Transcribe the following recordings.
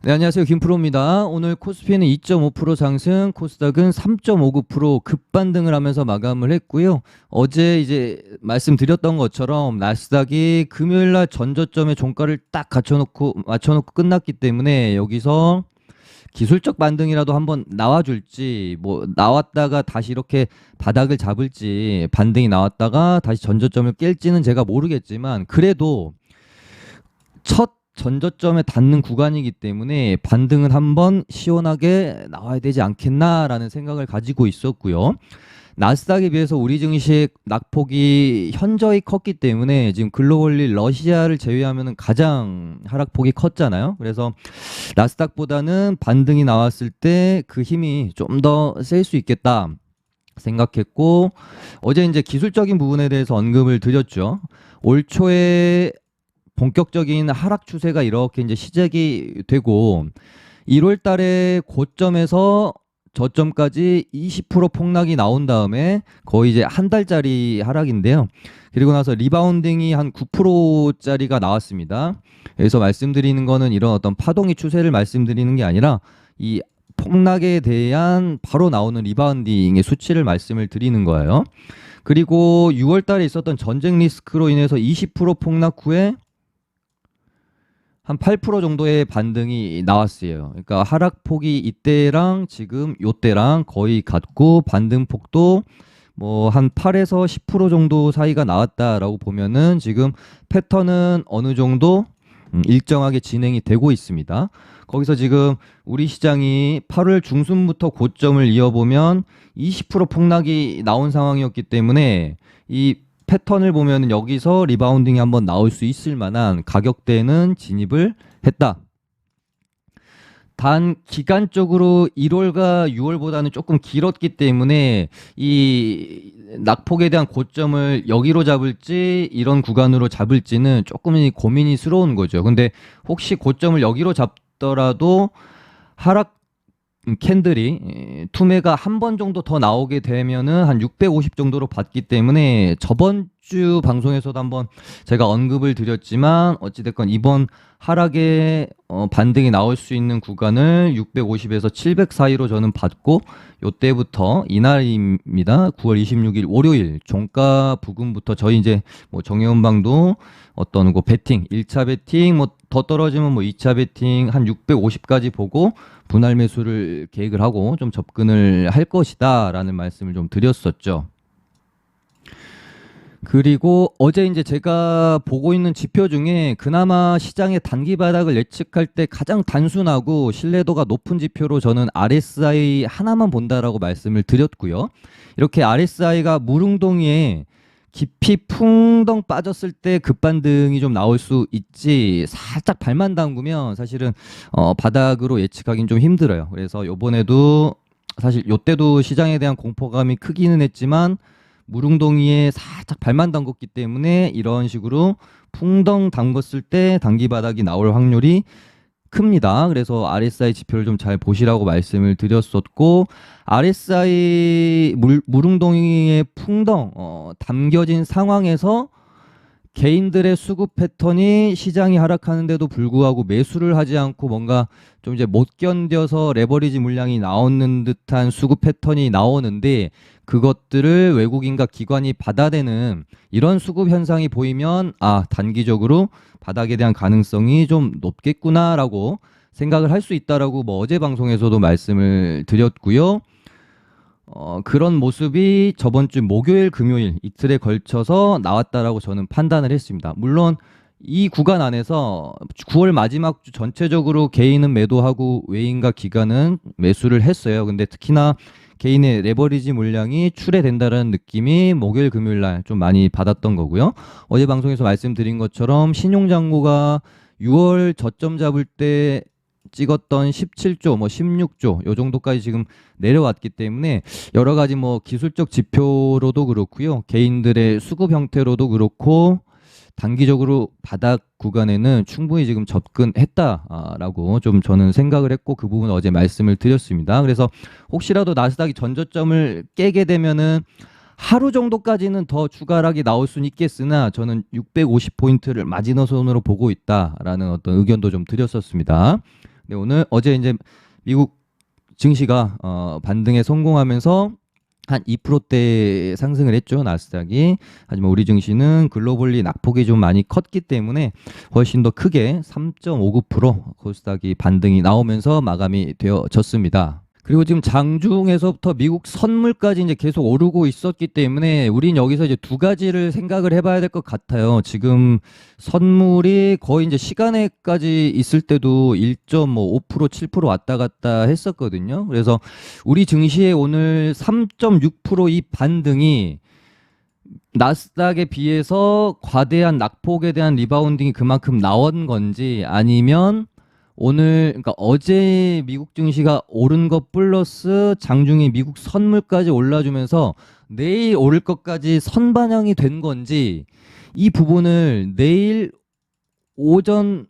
네, 안녕하세요. 김프로입니다. 오늘 코스피는 2.5% 상승, 코스닥은 3.59% 급반등을 하면서 마감을 했고요. 어제 이제 말씀드렸던 것처럼 나스닥이 금요일 날 전저점에 종가를 딱 맞춰놓고 끝났기 때문에 여기서 기술적 반등이라도 한번 나와줄지, 뭐 나왔다가 다시 이렇게 바닥을 잡을지, 반등이 나왔다가 다시 전저점을 깰지는 제가 모르겠지만, 그래도 첫 전저점에 닿는 구간이기 때문에 반등은 한번 시원하게 나와야 되지 않겠나라는 생각을 가지고 있었고요. 나스닥에 비해서 우리 증시의 낙폭이 현저히 컸기 때문에 지금 글로벌리 러시아를 제외하면 가장 하락폭이 컸잖아요. 그래서 나스닥보다는 반등이 나왔을 때 그 힘이 좀 더 셀 수 있겠다 생각했고, 어제 이제 기술적인 부분에 대해서 언급을 드렸죠. 올 초에 본격적인 하락 추세가 이렇게 이제 시작이 되고 1월 달에 고점에서 저점까지 20% 폭락이 나온 다음에 거의 이제 한 달짜리 하락인데요. 그리고 나서 리바운딩이 한 9%짜리가 나왔습니다. 그래서 말씀드리는 거는 이런 어떤 파동의 추세를 말씀드리는 게 아니라 이 폭락에 대한 바로 나오는 리바운딩의 수치를 말씀을 드리는 거예요. 그리고 6월 달에 있었던 전쟁 리스크로 인해서 20% 폭락 후에 한 8% 정도의 반등이 나왔어요. 그러니까 하락폭이 이때랑 지금 요때랑 거의 같고 반등폭도 뭐 한 8에서 10% 정도 사이가 나왔다라고 보면은 지금 패턴은 어느 정도 일정하게 진행이 되고 있습니다. 거기서 지금 우리 시장이 8월 중순부터 고점을 이어보면 20% 폭락이 나온 상황이었기 때문에 이 패턴을 보면 여기서 리바운딩이 한번 나올 수 있을 만한 가격대는 진입을 했다. 단 기간적으로 1월과 6월보다는 조금 길었기 때문에 이 낙폭에 대한 고점을 여기로 잡을지 이런 구간으로 잡을지는 조금 고민이스러운 거죠. 근데 혹시 고점을 여기로 잡더라도 하락 캔들이 투매가 한 번 정도 더 나오게 되면은 한 650 정도로 봤기 때문에 저번 주 방송에서도 한번 제가 언급을 드렸지만 어찌됐건 이번 하락에 반등이 나올 수 있는 구간을 650에서 700 사이로 저는 봤고, 요때부터 이날입니다. 9월 26일 월요일 종가 부근부터 저희 이제 뭐 정혜원방도 어떤 거 베팅 1차 베팅 뭐 더 떨어지면 뭐 2차 베팅 한 650까지 보고 분할 매수를 계획을 하고 좀 접근을 할 것이다 라는 말씀을 좀 드렸었죠. 그리고 어제 이제 제가 보고 있는 지표 중에 그나마 시장의 단기 바닥을 예측할 때 가장 단순하고 신뢰도가 높은 지표로 저는 RSI 하나만 본다라고 말씀을 드렸고요. 이렇게 RSI가 무릉동이에 깊이 풍덩 빠졌을 때 급반등이 좀 나올 수 있지, 살짝 발만 담그면 사실은 바닥으로 예측하기는 좀 힘들어요. 그래서 요번에도 사실 요때도 시장에 대한 공포감이 크기는 했지만 무릉동이에 살짝 발만 담궜기 때문에 이런 식으로 풍덩 담궜을 때 단기 바닥이 나올 확률이 큽니다. 그래서 RSI 지표를 좀 잘 보시라고 말씀을 드렸었고, RSI 무릉동이의 풍덩 담겨진 상황에서 개인들의 수급 패턴이 시장이 하락하는데도 불구하고 매수를 하지 않고 뭔가 좀 이제 못 견뎌서 레버리지 물량이 나오는 듯한 수급 패턴이 나오는데, 그것들을 외국인과 기관이 받아대는 이런 수급 현상이 보이면 단기적으로 바닥에 대한 가능성이 좀 높겠구나라고 생각을 할 수 있다라고 뭐 어제 방송에서도 말씀을 드렸고요. 그런 모습이 저번 주 목요일, 금요일 이틀에 걸쳐서 나왔다라고 저는 판단을 했습니다. 물론 이 구간 안에서 9월 마지막 주 전체적으로 개인은 매도하고 외인과 기관은 매수를 했어요. 근데 특히나 개인의 레버리지 물량이 출회된다는 느낌이 목요일, 금요일 날 좀 많이 받았던 거고요. 어제 방송에서 말씀드린 것처럼 신용잔고가 6월 저점 잡을 때 찍었던 17조, 뭐 16조 요 정도까지 지금 내려왔기 때문에 여러 가지 뭐 기술적 지표로도 그렇고요. 개인들의 수급 형태로도 그렇고 단기적으로 바닥 구간에는 충분히 지금 접근했다라고 좀 저는 생각을 했고, 그 부분 어제 말씀을 드렸습니다. 그래서 혹시라도 나스닥이 전저점을 깨게 되면은 하루 정도까지는 더 추가 하락이 나올 수는 있겠으나 저는 650포인트를 마지노선으로 보고 있다라는 어떤 의견도 좀 드렸었습니다. 네, 어제 이제 미국 증시가 반등에 성공하면서 한 2%대 상승을 했죠, 나스닥이. 하지만 우리 증시는 글로벌리 낙폭이 좀 많이 컸기 때문에 훨씬 더 크게 3.59% 코스닥이 반등이 나오면서 마감이 되어졌습니다. 그리고 지금 장중에서부터 미국 선물까지 이제 계속 오르고 있었기 때문에 우린 여기서 이제 두 가지를 생각을 해봐야 될 것 같아요. 지금 선물이 거의 이제 시간에까지 있을 때도 1.5%, 7% 왔다 갔다 했었거든요. 그래서 우리 증시에 오늘 3.6%이 반등이 나스닥에 비해서 과대한 낙폭에 대한 리바운딩이 그만큼 나온 건지, 아니면 오늘 그러니까 어제 미국 증시가 오른 것 플러스 장중에 미국 선물까지 올라주면서 내일 오를 것까지 선반영이 된 건지, 이 부분을 내일 오전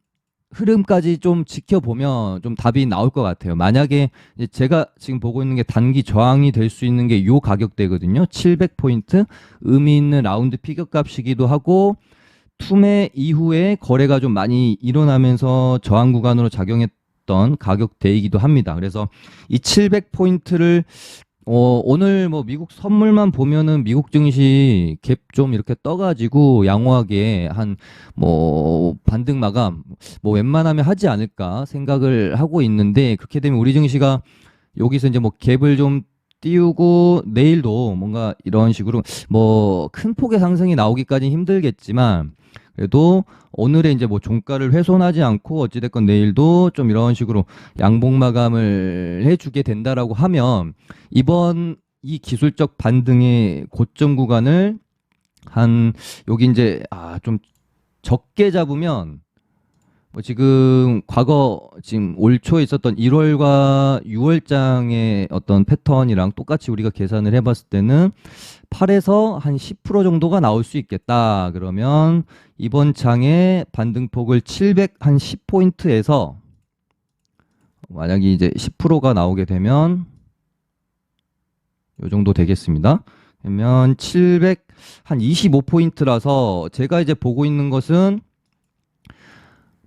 흐름까지 좀 지켜보면 좀 답이 나올 것 같아요. 만약에 이제 제가 지금 보고 있는 게 단기 저항이 될 수 있는 게 요 가격대거든요. 700포인트 의미 있는 라운드 피겨 값이기도 하고, 투매 이후에 거래가 좀 많이 일어나면서 저항 구간으로 작용했던 가격대이기도 합니다. 그래서 이 700포인트를 오늘 뭐 미국 선물만 보면은 미국 증시 갭 좀 이렇게 떠가지고 양호하게 한 뭐 반등 마감 뭐 웬만하면 하지 않을까 생각을 하고 있는데, 그렇게 되면 우리 증시가 여기서 이제 뭐 갭을 좀 띄우고 내일도 뭔가 이런 식으로 뭐 큰 폭의 상승이 나오기까지는 힘들겠지만, 그래도 오늘의 이제 뭐 종가를 훼손하지 않고 어찌됐건 내일도 좀 이런 식으로 양봉 마감을 해주게 된다라고 하면, 이번 이 기술적 반등의 고점 구간을 한 여기 이제 좀 적게 잡으면 뭐 지금 과거 지금 올 초에 있었던 1월과 6월장의 어떤 패턴이랑 똑같이 우리가 계산을 해봤을 때는 8에서 한 10% 정도가 나올 수 있겠다. 그러면 이번 장의 반등폭을 700한 10포인트에서 만약에 이제 10%가 나오게 되면 요 정도 되겠습니다. 그러면 700 한 25포인트라서 제가 이제 보고 있는 것은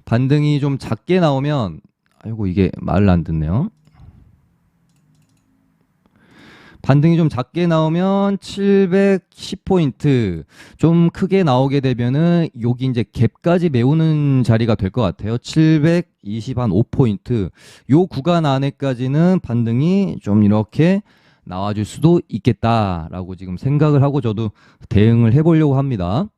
반등이 좀 작게 나오면, 아이고 이게 말을 안 듣네요. 반등이 좀 작게 나오면 710포인트, 좀 크게 나오게 되면은 여기 이제 갭까지 메우는 자리가 될 것 같아요. 725포인트 요 구간 안에까지는 반등이 좀 이렇게 나와줄 수도 있겠다라고 지금 생각을 하고 저도 대응을 해보려고 합니다.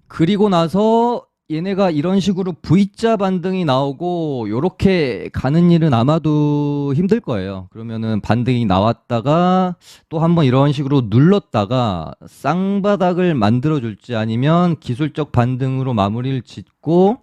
그리고 나서 얘네가 이런 식으로 V자 반등이 나오고 요렇게 가는 일은 아마도 힘들 거예요. 그러면은 반등이 나왔다가 또 한번 이런 식으로 눌렀다가 쌍바닥을 만들어 줄지, 아니면 기술적 반등으로 마무리를 짓고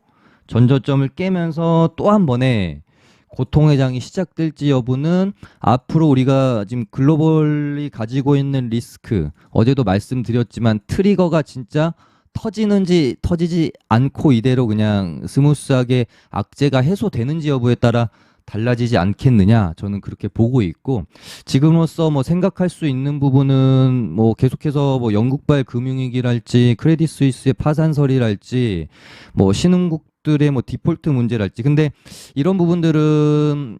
전저점을 깨면서 또 한 번에 고통의 장이 시작될지 여부는 앞으로 우리가 지금 글로벌이 가지고 있는 리스크, 어제도 말씀드렸지만 트리거가 진짜 터지는지 터지지 않고 이대로 그냥 스무스하게 악재가 해소되는지 여부에 따라 달라지지 않겠느냐, 저는 그렇게 보고 있고, 지금으로서 뭐 생각할 수 있는 부분은 뭐 계속해서 뭐 영국발 금융위기랄지 크레딧 스위스의 파산설이랄지 뭐 신흥국들의 뭐 디폴트 문제랄지, 근데 이런 부분들은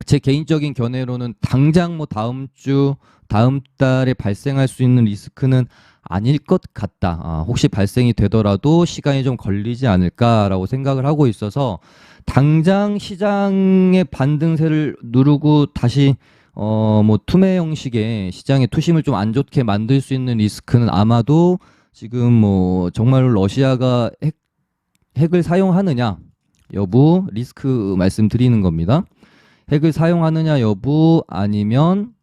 제 개인적인 견해로는 당장 뭐 다음 주 다음 달에 발생할 수 있는 리스크는 아닐 것 같다. 혹시 발생이 되더라도 시간이 좀 걸리지 않을까라고 생각을 하고 있어서, 당장 시장의 반등세를 누르고 다시 뭐 투매 형식의 시장의 투심을 좀 안 좋게 만들 수 있는 리스크는 아마도 지금 뭐 정말로 러시아가 핵을 사용하느냐 여부 리스크 말씀드리는 겁니다. 핵을 사용하느냐 여부, 아니면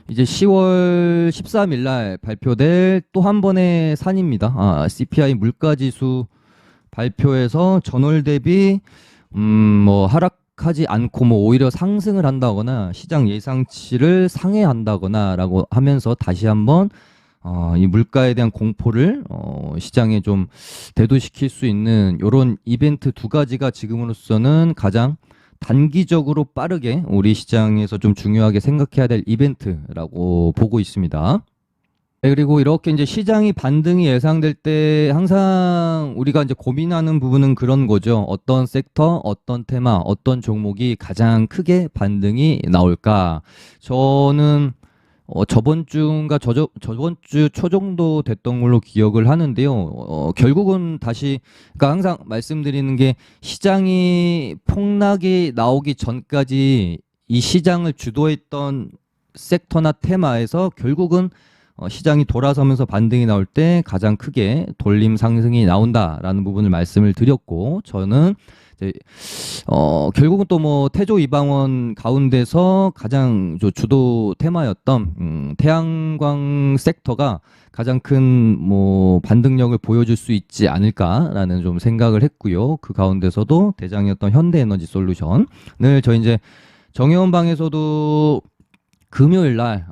이제 10월 13일 날 발표될 또 한 번의 산입니다. CPI 물가지수 발표에서 전월 대비 뭐 하락하지 않고 뭐 오히려 상승을 한다거나 시장 예상치를 상회한다거나라고 하면서 다시 한번 이 물가에 대한 공포를 시장에 좀 대두시킬 수 있는 이런 이벤트 두 가지가 지금으로서는 가장 단기적으로 빠르게 우리 시장에서 좀 중요하게 생각해야 될 이벤트라고 보고 있습니다. 네, 그리고 이렇게 이제 시장이 반등이 예상될 때 항상 우리가 이제 고민하는 부분은 그런 거죠. 어떤 섹터, 어떤 테마, 어떤 종목이 가장 크게 반등이 나올까? 저는 저번 주인가 저번 주 초 정도 됐던 걸로 기억을 하는데요. 결국은 다시, 그러니까 항상 말씀드리는 게 시장이 폭락이 나오기 전까지 이 시장을 주도했던 섹터나 테마에서 결국은 시장이 돌아서면서 반등이 나올 때 가장 크게 돌림 상승이 나온다라는 부분을 말씀을 드렸고, 저는 이제 결국은 또 뭐 태조 이방원 가운데서 가장 주도 테마였던 태양광 섹터가 가장 큰 뭐 반등력을 보여줄 수 있지 않을까라는 좀 생각을 했고요. 그 가운데서도 대장이었던 현대에너지 솔루션을 저희 이제 정혜원 방에서도 금요일 날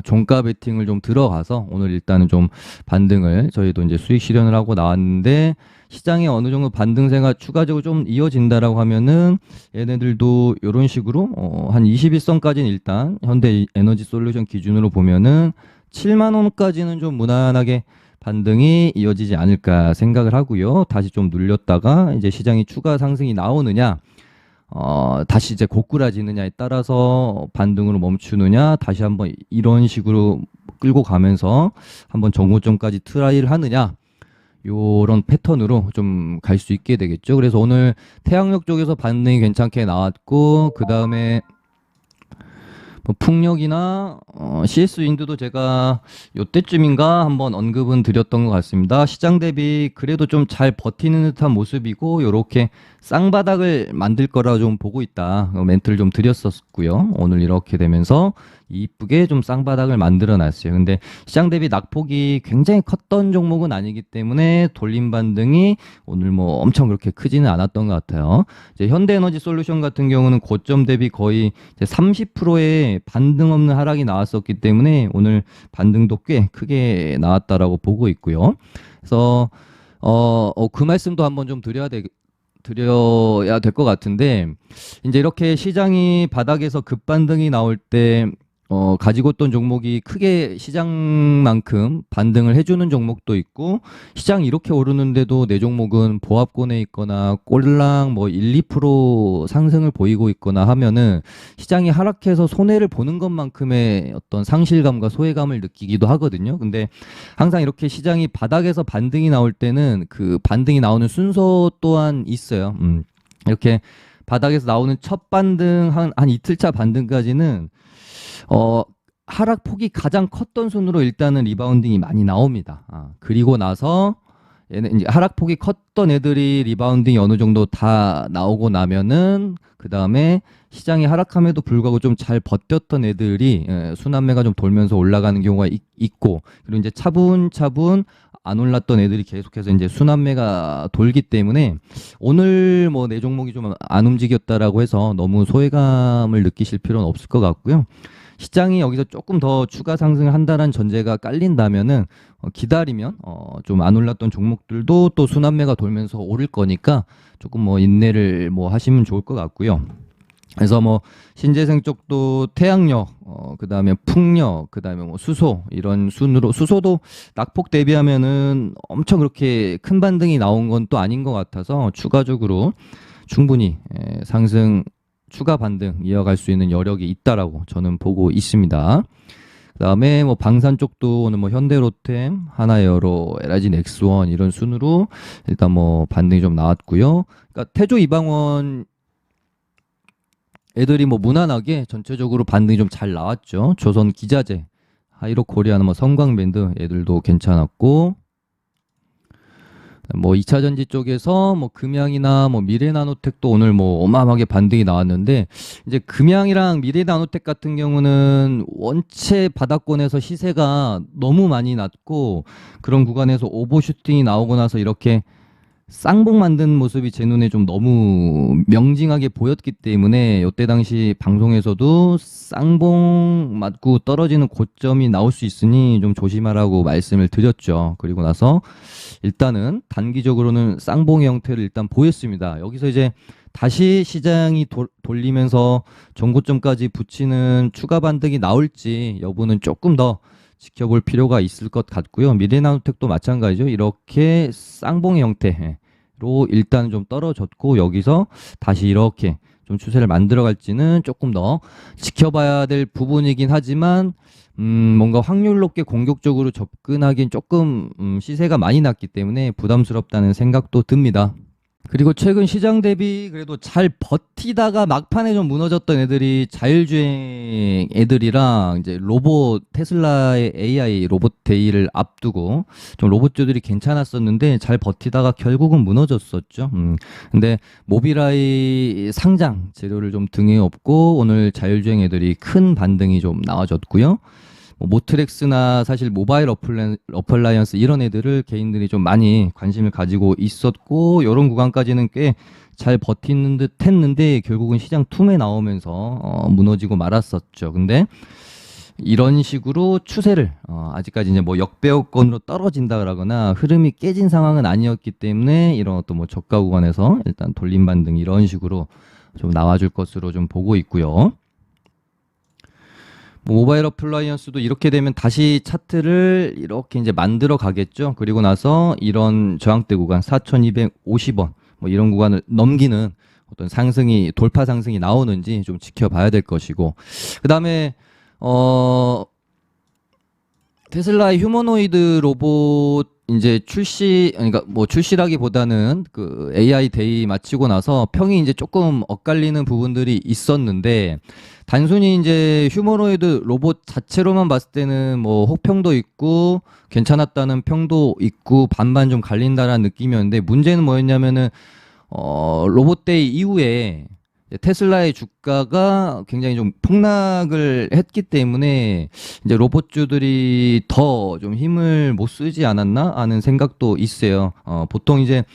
종가 베팅을 좀 들어가서 오늘 일단은 좀 반등을 저희도 이제 수익 실현을 하고 나왔는데, 시장에 어느 정도 반등세가 추가적으로 좀 이어진다라고 하면은 얘네들도 이런 식으로 한 21선까지는 일단 현대 에너지 솔루션 기준으로 보면은 7만 원까지는 좀 무난하게 반등이 이어지지 않을까 생각을 하고요. 다시 좀 눌렸다가 이제 시장이 추가 상승이 나오느냐, 다시 이제 고꾸라지느냐에 따라서 반등으로 멈추느냐, 다시 한번 이런 식으로 끌고 가면서 한번 정고점까지 트라이를 하느냐, 요런 패턴으로 좀 갈 수 있게 되겠죠. 그래서 오늘 태양력 쪽에서 반등이 괜찮게 나왔고, 그 다음에 뭐 풍력이나 CS 윈드도 제가 요때쯤인가 한번 언급은 드렸던 것 같습니다. 시장 대비 그래도 좀 잘 버티는 듯한 모습이고, 요렇게 쌍바닥을 만들 거라 좀 보고 있다 멘트를 좀 드렸었고요. 오늘 이렇게 되면서 이쁘게 좀 쌍바닥을 만들어 놨어요. 근데 시장 대비 낙폭이 굉장히 컸던 종목은 아니기 때문에 돌림 반등이 오늘 뭐 엄청 그렇게 크지는 않았던 것 같아요. 이제 현대에너지 솔루션 같은 경우는 고점 대비 거의 30%의 반등 없는 하락이 나왔었기 때문에 오늘 반등도 꽤 크게 나왔다라고 보고 있고요. 그래서 그 말씀도 한번 좀 드려야 될 것 같은데, 이제 이렇게 시장이 바닥에서 급반등이 나올 때 가지고 있던 종목이 크게 시장만큼 반등을 해주는 종목도 있고, 시장이 이렇게 오르는데도 내 종목은 보합권에 있거나 꼴랑 뭐 1, 2% 상승을 보이고 있거나 하면은 시장이 하락해서 손해를 보는 것만큼의 어떤 상실감과 소외감을 느끼기도 하거든요. 근데 항상 이렇게 시장이 바닥에서 반등이 나올 때는 그 반등이 나오는 순서 또한 있어요. 이렇게 바닥에서 나오는 첫 반등 한 이틀차 반등까지는 하락폭이 가장 컸던 순으로 일단은 리바운딩이 많이 나옵니다. 그리고 나서 얘는 이제 하락폭이 컸던 애들이 리바운딩이 어느 정도 다 나오고 나면은 그 다음에 시장이 하락함에도 불구하고 좀 잘 버텼던 애들이 순환매가 좀 돌면서 올라가는 경우가 있고, 그리고 이제 차분차분 안 올랐던 애들이 계속해서 이제 순환매가 돌기 때문에 오늘 뭐 내 종목이 좀 안 움직였다라고 해서 너무 소외감을 느끼실 필요는 없을 것 같고요. 시장이 여기서 조금 더 추가 상승을 한다는 전제가 깔린다면은 기다리면 좀 안 올랐던 종목들도 또 순환매가 돌면서 오를 거니까 조금 뭐 인내를 뭐 하시면 좋을 것 같고요. 그래서 뭐 신재생 쪽도 태양력, 그다음에 풍력, 그다음에 뭐 수소 이런 순으로, 수소도 낙폭 대비하면은 엄청 그렇게 큰 반등이 나온 건 또 아닌 것 같아서 추가적으로 충분히 상승 추가 반등 이어갈 수 있는 여력이 있다라고 저는 보고 있습니다. 그다음에 뭐 방산 쪽도 오늘 뭐 현대로템, 하나에어로, LIG 넥스원 이런 순으로 일단 뭐 반등이 좀 나왔고요. 그러니까 태조 이방원 애들이 뭐 무난하게 전체적으로 반등이 좀 잘 나왔죠. 조선 기자재, 하이로 코리아나 뭐 성광밴드 애들도 괜찮았고, 뭐 2차 전지 쪽에서 뭐 금양이나 뭐 미래나노텍도 오늘 뭐 어마어마하게 반등이 나왔는데, 이제 금양이랑 미래나노텍 같은 경우는 원체 바닥권에서 시세가 너무 많이 났고, 그런 구간에서 오버슈팅이 나오고 나서 이렇게 쌍봉 만든 모습이 제 눈에 좀 너무 명징하게 보였기 때문에 이때 당시 방송에서도 쌍봉 맞고 떨어지는 고점이 나올 수 있으니 좀 조심하라고 말씀을 드렸죠. 그리고 나서 일단은 단기적으로는 쌍봉의 형태를 일단 보였습니다. 여기서 이제 다시 시장이 돌리면서 전고점까지 붙이는 추가 반등이 나올지 여부는 조금 더 지켜볼 필요가 있을 것 같고요. 미래나노텍도 마찬가지죠. 이렇게 쌍봉의 형태로 일단 좀 떨어졌고 여기서 다시 이렇게 좀 추세를 만들어 갈지는 조금 더 지켜봐야 될 부분이긴 하지만 뭔가 확률 높게 공격적으로 접근하기엔 조금 시세가 많이 났기 때문에 부담스럽다는 생각도 듭니다. 그리고 최근 시장 대비 그래도 잘 버티다가 막판에 좀 무너졌던 애들이 자율주행 애들이랑 이제 로봇 테슬라의 AI 로봇 데이를 앞두고 좀 로봇주들이 괜찮았었는데 잘 버티다가 결국은 무너졌었죠. 근데 모비라이 상장 재료를 좀 등에 업고 오늘 자율주행 애들이 큰 반등이 좀 나와줬고요. 뭐 모트렉스나 사실 모바일 어플라이언스 이런 애들을 개인들이 좀 많이 관심을 가지고 있었고 이런 구간까지는 꽤 잘 버티는 듯 했는데 결국은 시장 툼에 나오면서 무너지고 말았었죠. 근데 이런 식으로 추세를 아직까지 이제 뭐 역배열권으로 떨어진다 그러거나 흐름이 깨진 상황은 아니었기 때문에 이런 어떤 뭐 저가 구간에서 일단 돌림 반등 이런 식으로 좀 나와줄 것으로 좀 보고 있고요. 뭐 모바일 어플라이언스도 이렇게 되면 다시 차트를 이렇게 이제 만들어 가겠죠. 그리고 나서 이런 저항대 구간 4,250원 뭐 이런 구간을 넘기는 어떤 상승이 돌파 상승이 나오는지 좀 지켜봐야 될 것이고 그다음에 테슬라의 휴머노이드 로봇 이제 그러니까 뭐 출시라기보다는 그 AI 데이 마치고 나서 평이 이제 조금 엇갈리는 부분들이 있었는데 단순히 이제 휴머노이드 로봇 자체로만 봤을 때는 뭐 혹평도 있고 괜찮았다는 평도 있고 반반 좀 갈린다라는 느낌이었는데 문제는 뭐였냐면은 로봇데이 이후에 테슬라의 주가가 굉장히 좀 폭락을 했기 때문에 이제 로봇주들이 더 좀 힘을 못 쓰지 않았나 하는 생각도 있어요. 보통 이제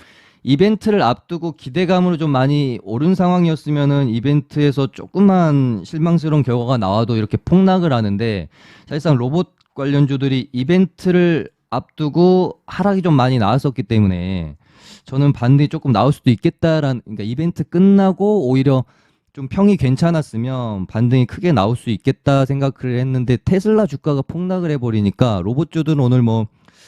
이벤트를 앞두고 기대감으로 좀 많이 오른 상황이었으면은 이벤트에서 조금만 실망스러운 결과가 나와도 이렇게 폭락을 하는데 사실상 로봇 관련주들이 이벤트를 앞두고 하락이 좀 많이 나왔었기 때문에 저는 반등이 조금 나올 수도 있겠다라는 그러니까 이벤트 끝나고 오히려 좀 평이 괜찮았으면 반등이 크게 나올 수 있겠다 생각을 했는데 테슬라 주가가 폭락을 해버리니까 로봇주들은 오늘 뭐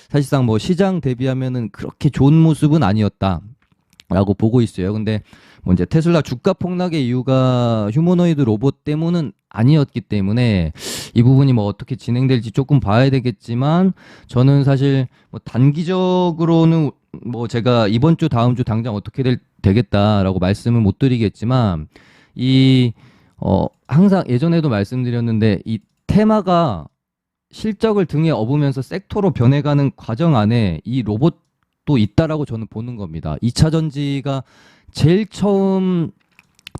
사실상 뭐 시장 대비하면은 그렇게 좋은 모습은 아니었다라고 보고 있어요. 근데 뭐 이제 테슬라 주가 폭락의 이유가 휴머노이드 로봇 때문은 아니었기 때문에 이 부분이 뭐 어떻게 진행될지 조금 봐야 되겠지만 저는 사실 뭐 단기적으로는 뭐 제가 이번 주 다음 주 당장 어떻게 되겠다라고 말씀을 못 드리겠지만 항상 예전에도 말씀드렸는데 이 테마가 실적을 등에 업으면서 섹터로 변해가는 과정 안에 이 로봇도 있다라고 저는 보는 겁니다. 2차 전지가 제일 처음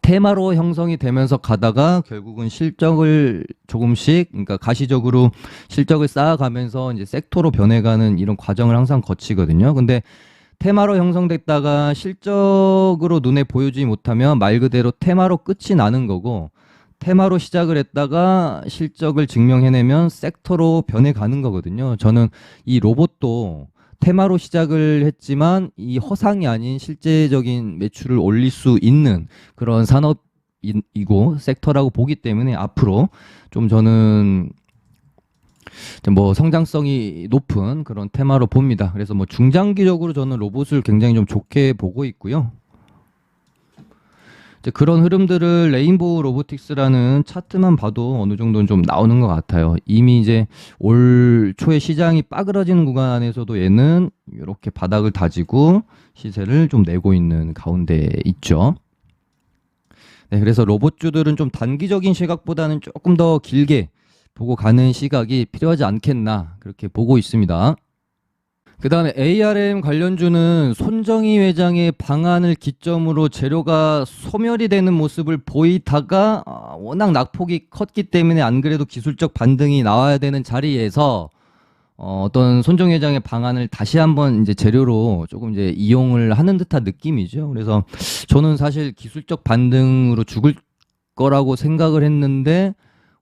테마로 형성이 되면서 가다가 결국은 실적을 조금씩 그러니까 가시적으로 실적을 쌓아가면서 이제 섹터로 변해가는 이런 과정을 항상 거치거든요. 근데 테마로 형성됐다가 실적으로 눈에 보여주지 못하면 말 그대로 테마로 끝이 나는 거고 테마로 시작을 했다가 실적을 증명해내면 섹터로 변해가는 거거든요. 저는 이 로봇도 테마로 시작을 했지만 이 허상이 아닌 실제적인 매출을 올릴 수 있는 그런 산업이고 섹터라고 보기 때문에 앞으로 좀 저는 뭐 성장성이 높은 그런 테마로 봅니다. 그래서 뭐 중장기적으로 저는 로봇을 굉장히 좀 좋게 보고 있고요. 이제 그런 흐름들을 레인보우 로보틱스라는 차트만 봐도 어느 정도는 좀 나오는 것 같아요. 이미 이제 올 초에 시장이 빠그러지는 구간 안에서도 얘는 이렇게 바닥을 다지고 시세를 좀 내고 있는 가운데 있죠. 네, 그래서 로봇주들은 좀 단기적인 시각보다는 조금 더 길게 보고 가는 시각이 필요하지 않겠나 그렇게 보고 있습니다. 그 다음에 ARM 관련주는 손정희 회장의 방안을 기점으로 재료가 소멸이 되는 모습을 보이다가 워낙 낙폭이 컸기 때문에 안 그래도 기술적 반등이 나와야 되는 자리에서 어떤 손정희 회장의 방안을 다시 한번 이제 재료로 조금 이제 이용을 하는 듯한 느낌이죠. 그래서 저는 사실 기술적 반등으로 죽을 거라고 생각을 했는데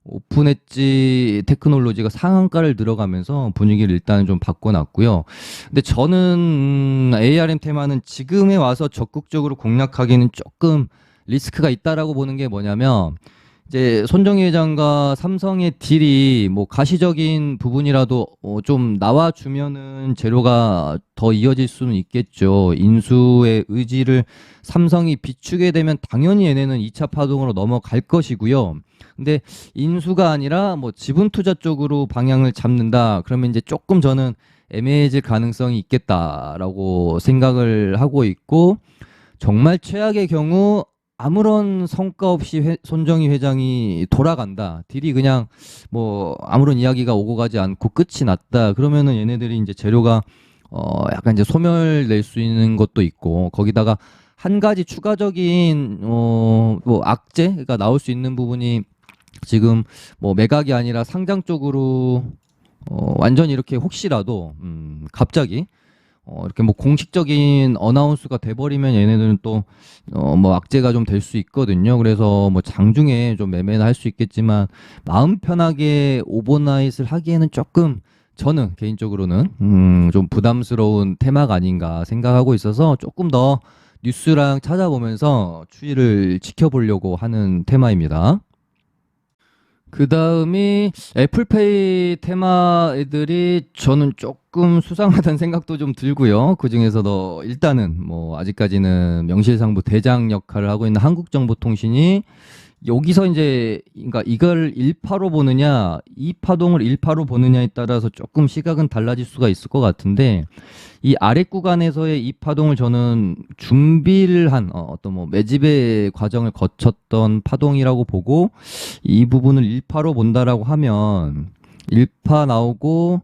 오픈 엣지 테크놀로지가 상한가를 들어가면서 분위기를 일단 좀 바꿔놨고요. 근데 저는 ARM 테마는 지금에 와서 적극적으로 공략하기는 조금 리스크가 있다라고 보는 게 뭐냐면 이제 손정희 회장과 삼성의 딜이 뭐 가시적인 부분이라도 좀 나와주면은 재료가 더 이어질 수는 있겠죠. 인수의 의지를 삼성이 비추게 되면 당연히 얘네는 2차 파동으로 넘어갈 것이고요. 근데 인수가 아니라 뭐 지분 투자 쪽으로 방향을 잡는다. 그러면 이제 조금 저는 애매해질 가능성이 있겠다라고 생각을 하고 있고, 정말 최악의 경우 아무런 성과 없이 손정희 회장이 돌아간다. 딜이 그냥 뭐 아무런 이야기가 오고 가지 않고 끝이 났다. 그러면은 얘네들이 이제 재료가 약간 이제 소멸될 수 있는 것도 있고, 거기다가 한 가지 추가적인 뭐 악재가 나올 수 있는 부분이, 지금 뭐 매각이 아니라 상장 쪽으로 완전히 이렇게 혹시라도 갑자기 이렇게 뭐 공식적인 어나운스가 돼버리면 얘네들은 또 뭐 악재가 좀 될 수 있거든요. 그래서 뭐 장중에 좀 매매는 할 수 있겠지만 마음 편하게 오버나잇을 하기에는 조금, 저는 개인적으로는 좀 부담스러운 테마가 아닌가 생각하고 있어서 조금 더 뉴스랑 찾아보면서 추이를 지켜보려고 하는 테마입니다. 그 다음이 애플페이 테마 애들이 저는 조금 수상하다는 생각도 좀 들고요. 그 중에서도 일단은 뭐 아직까지는 명실상부 대장 역할을 하고 있는 한국정보통신이 여기서 이제, 그러니까 이걸 일파로 보느냐, 이 파동을 일파로 보느냐에 따라서 조금 시각은 달라질 수가 있을 것 같은데, 이 아랫 구간에서의 이 파동을 저는 준비를 한 어떤 뭐 매집의 과정을 거쳤던 파동이라고 보고, 이 부분을 일파로 본다라고 하면 일파 나오고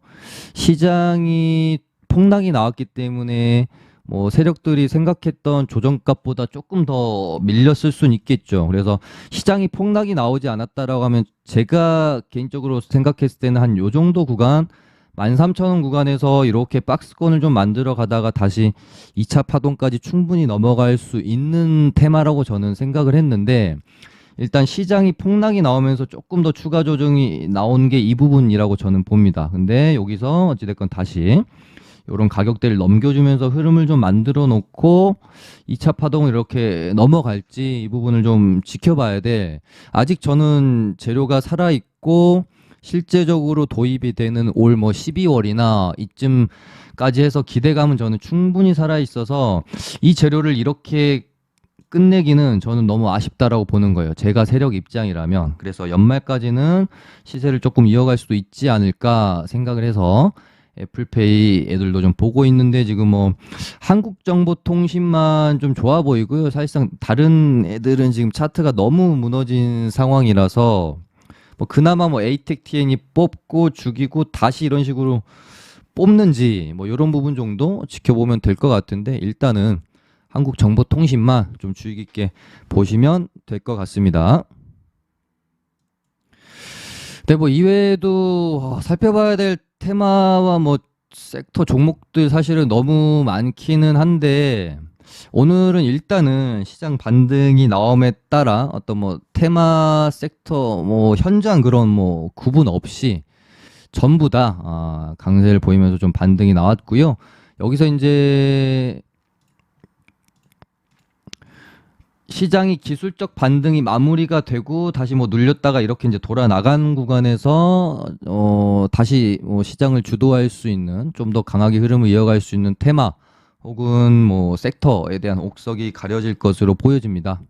시장이 폭락이 나왔기 때문에 뭐 세력들이 생각했던 조정값보다 조금 더 밀렸을 수는 있겠죠. 그래서 시장이 폭락이 나오지 않았다라고 하면 제가 개인적으로 생각했을 때는 한 요 정도 구간, 13,000원 구간에서 이렇게 박스권을 좀 만들어 가다가 다시 2차 파동까지 충분히 넘어갈 수 있는 테마라고 저는 생각을 했는데, 일단 시장이 폭락이 나오면서 조금 더 추가 조정이 나온 게 이 부분이라고 저는 봅니다. 근데 여기서 어찌됐건 다시 이런 가격대를 넘겨주면서 흐름을 좀 만들어 놓고 2차 파동을 이렇게 넘어갈지, 이 부분을 좀 지켜봐야 돼. 아직 저는 재료가 살아있고 실제적으로 도입이 되는 올 뭐 12월이나 이쯤까지 해서 기대감은 저는 충분히 살아있어서 이 재료를 이렇게 끝내기는 저는 너무 아쉽다라고 보는 거예요. 제가 세력 입장이라면. 그래서 연말까지는 시세를 조금 이어갈 수도 있지 않을까 생각을 해서 애플페이 애들도 좀 보고 있는데, 지금 뭐 한국정보통신만 좀 좋아 보이고요. 사실상 다른 애들은 지금 차트가 너무 무너진 상황이라서 뭐 그나마 뭐 에이텍TN이 뽑고 죽이고 다시 이런 식으로 뽑는지 뭐 이런 부분 정도 지켜보면 될 것 같은데, 일단은 한국정보통신만 좀 주의 깊게 보시면 될 것 같습니다. 네, 뭐 이외에도 살펴봐야 될 테마와 뭐 섹터 종목들 사실은 너무 많기는 한데, 오늘은 일단은 시장 반등이 나옴에 따라 어떤 뭐 테마 섹터 뭐 현장 그런 뭐 구분 없이 전부 다 강세를 보이면서 좀 반등이 나왔고요. 여기서 이제 시장이 기술적 반등이 마무리가 되고 다시 뭐 눌렸다가 이렇게 이제 돌아 나간 구간에서 다시 뭐 시장을 주도할 수 있는, 좀 더 강하게 흐름을 이어갈 수 있는 테마 혹은 뭐 섹터에 대한 옥석이 가려질 것으로 보여집니다.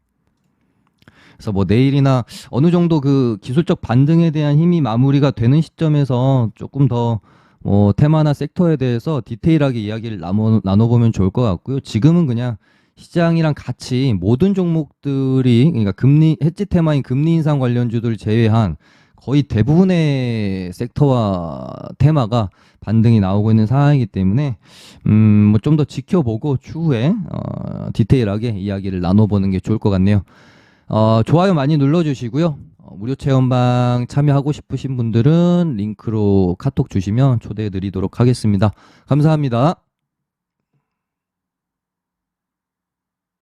그래서 뭐 내일이나 어느 정도 그 기술적 반등에 대한 힘이 마무리가 되는 시점에서 조금 더 뭐 테마나 섹터에 대해서 디테일하게 이야기를 나눠보면 좋을 것 같고요. 지금은 그냥 시장이랑 같이 모든 종목들이, 그러니까 금리 해지 테마인 금리 인상 관련주들 제외한 거의 대부분의 섹터와 테마가 반등이 나오고 있는 상황이기 때문에 뭐 좀 더 지켜보고 추후에 디테일하게 이야기를 나눠보는 게 좋을 것 같네요. 좋아요 많이 눌러주시고요. 무료 체험방 참여하고 싶으신 분들은 링크로 카톡 주시면 초대해 드리도록 하겠습니다. 감사합니다.